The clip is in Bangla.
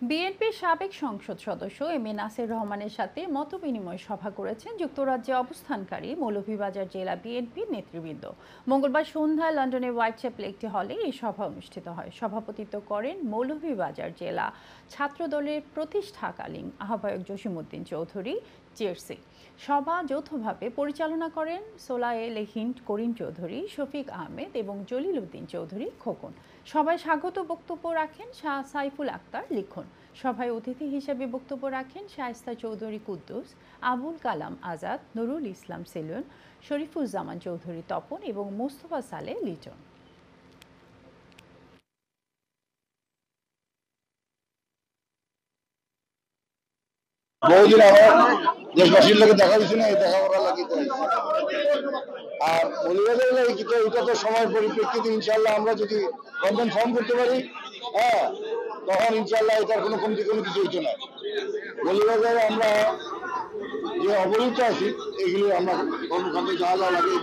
বিএনপির সাবেক সংসদ সদস্য এম এ নাসির রহমানের সাথে মতবিনিময় সভা করেছেন যুক্তরাজ্যে অবস্থানকারী মৌলভীবাজার জেলা বিএনপির নেতৃবৃন্দ। মঙ্গলবার সন্ধ্যায় লন্ডনের হোয়াইটচ্যাপেল একটি হলে এই সভা অনুষ্ঠিত হয়। সভাপতিত্ব করেন মৌলভীবাজার জেলা ছাত্রদলের প্রতিষ্ঠাকালীন আহ্বায়ক জসিমউদ্দিন চৌধুরী জেরসি। সভা যৌথভাবে পরিচালনা করেন সোলায়েল হিন্দ করিম চৌধুরী, শফিক আহমেদ এবং জলিল উদ্দিন চৌধুরী খোকন। সভায় স্বাগত বক্তব্য রাখেন শাহ সাইফুল আক্তার লিখন। সভায় অতিথি হিসেবে বক্তব্য রাখেন শায়েস্তা চৌধুরী কুদ্দুস, আবুল কালাম আজাদ, নুরুল ইসলাম সেলুন, শরীফুজ্জামান চৌধুরী তপন এবং মোস্তফা সালেহ লিটন। বহুদিন আমার দেশবাসীর লোকে দেখা দিচ্ছে না, দেখা করার লাগে। আর মৌলভীবাজার এটা তো সময়ের পরিপ্রেক্ষিতে ইনশাল্লাহ আমরা যদি গভর্নমেন্ট ফর্ম করতে পারি, হ্যাঁ, তখন ইনশাল্লাহ এটার কোনো কমতি কোনো কিছু হইতো না। মৌলভীবাজারে আমরা যে অবহিত আছি এগুলো আমরা কর্মকাণ্ডে যাওয়া লাগে।